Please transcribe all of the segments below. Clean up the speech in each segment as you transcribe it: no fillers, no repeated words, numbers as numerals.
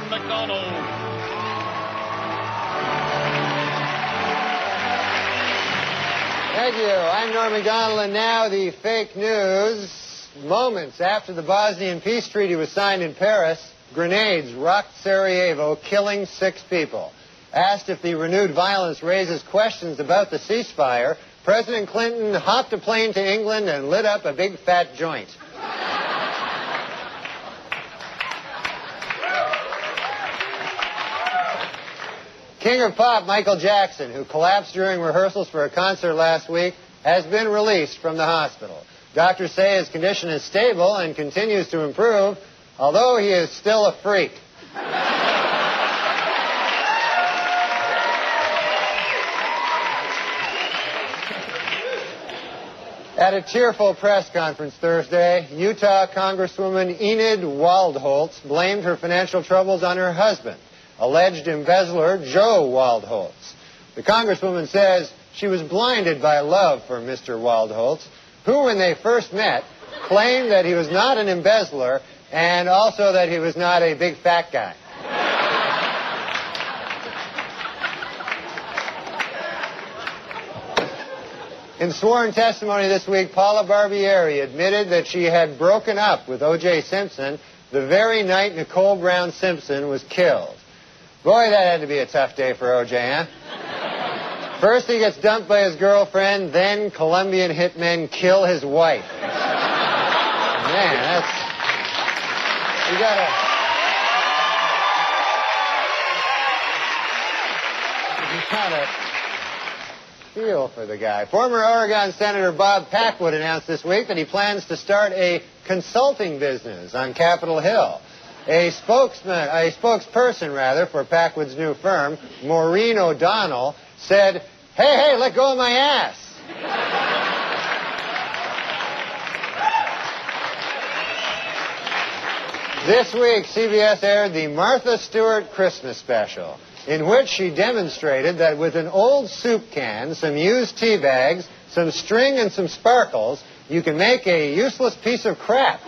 Macdonald. Thank you. I'm Norm Macdonald, and now the fake news. Moments after the Bosnian peace treaty was signed in Paris, grenades rocked Sarajevo, killing 6 people. Asked if the renewed violence raises questions about the ceasefire, President Clinton hopped a plane to England and lit up a big fat joint. King of Pop Michael Jackson, who collapsed during rehearsals for a concert last week, has been released from the hospital. Doctors say his condition is stable and continues to improve, although he is still a freak. At a tearful press conference Thursday, Utah Congresswoman Enid Waldholtz blamed her financial troubles on her husband, alleged embezzler Joe Waldholtz. The Congresswoman says she was blinded by love for Mr. Waldholtz, who, when they first met, claimed that he was not an embezzler and also that he was not a big fat guy. In sworn testimony this week, Paula Barbieri admitted that she had broken up with O.J. Simpson the very night Nicole Brown Simpson was killed. Boy, that had to be a tough day for O.J., huh? First he gets dumped by his girlfriend, then Colombian hitmen kill his wife. Man, that's... You gotta feel for the guy. Former Oregon Senator Bob Packwood announced this week that he plans to start a consulting business on Capitol Hill. A spokesperson for Packwood's new firm, Maureen O'Donnell, said, hey, let go of my ass. This week, CBS aired the Martha Stewart Christmas special, in which she demonstrated that with an old soup can, some used tea bags, some string, and some sparkles, you can make a useless piece of crap.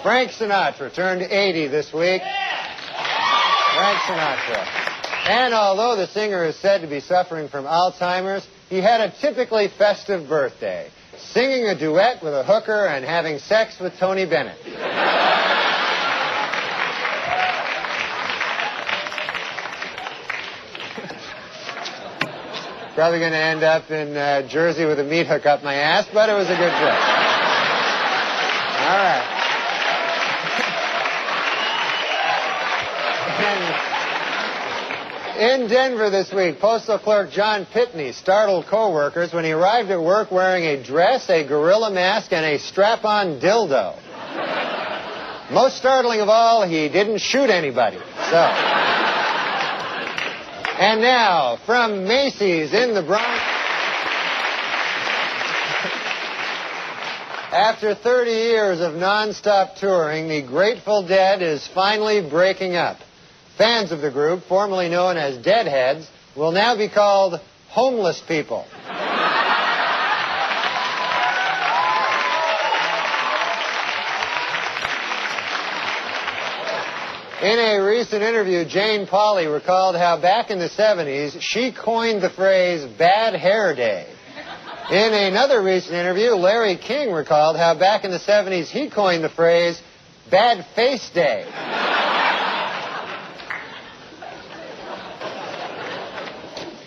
Frank Sinatra turned 80 this week. Frank Sinatra. And although the singer is said to be suffering from Alzheimer's, he had a typically festive birthday, singing a duet with a hooker and having sex with Tony Bennett. Probably going to end up in Jersey with a meat hook up my ass, but it was a good joke. All right. In Denver this week, Postal Clerk John Pitney startled co-workers when he arrived at work wearing a dress, a gorilla mask, and a strap-on dildo. Most startling of all, he didn't shoot anybody. So. And now, from Macy's in the Bronx. After 30 years of non-stop touring, the Grateful Dead is finally breaking up. Fans of the group, formerly known as Deadheads, will now be called homeless people. In a recent interview, Jane Pauley recalled how back in the 70s, she coined the phrase bad hair day. In another recent interview, Larry King recalled how back in the 70s, he coined the phrase bad face day.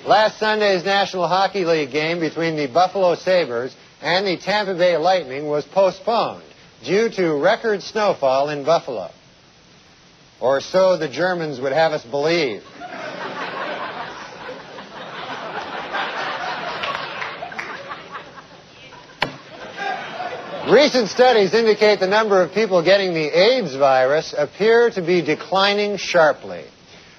Last Sunday's National Hockey League game between the Buffalo Sabres and the Tampa Bay Lightning was postponed due to record snowfall in Buffalo. Or so the Germans would have us believe. Recent studies indicate the number of people getting the AIDS virus appear to be declining sharply.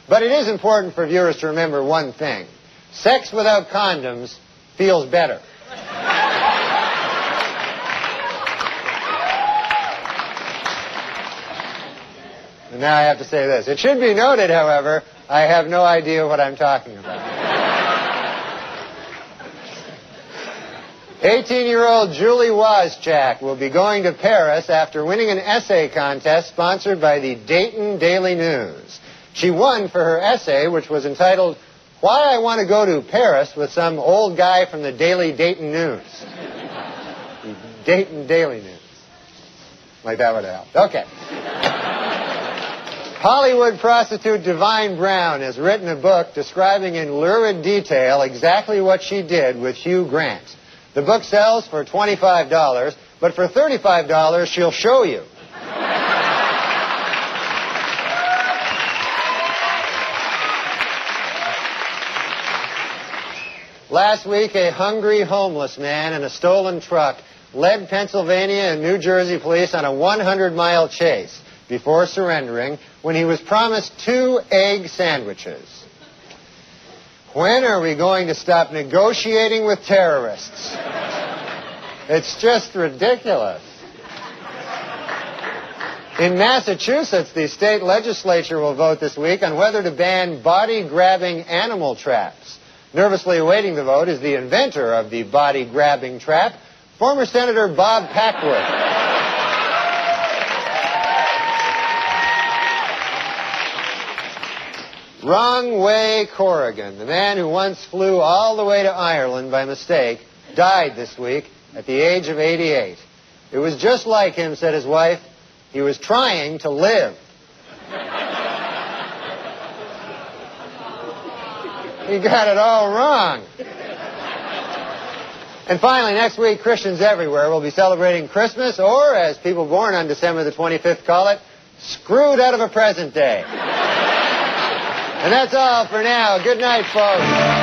But it is important for viewers to remember one thing. Sex without condoms feels better. And now I have to say this. It should be noted, however, I have no idea what I'm talking about. 18-year-old Julie Wozchak will be going to Paris after winning an essay contest sponsored by the Dayton Daily News. She won for her essay, which was entitled, "Why I Want to Go to Paris with Some Old Guy from the Daily Dayton News." The Dayton Daily News. Like that would have helped. Okay. Hollywood prostitute Divine Brown has written a book describing in lurid detail exactly what she did with Hugh Grant. The book sells for $25, but for $35, she'll show you. Last week, a hungry homeless man in a stolen truck led Pennsylvania and New Jersey police on a 100-mile chase before surrendering when he was promised 2 egg sandwiches. When are we going to stop negotiating with terrorists? It's just ridiculous. In Massachusetts, the state legislature will vote this week on whether to ban body-grabbing animal traps. Nervously awaiting the vote is the inventor of the body-grabbing trap, former Senator Bob Packwood. Wrong Way Corrigan, the man who once flew all the way to Ireland by mistake, died this week at the age of 88. It was just like him, said his wife. He was trying to live. He got it all wrong. And finally, next week, Christians everywhere will be celebrating Christmas, or, as people born on December the 25th call it, screwed out of a present day. And that's all for now. Good night, folks.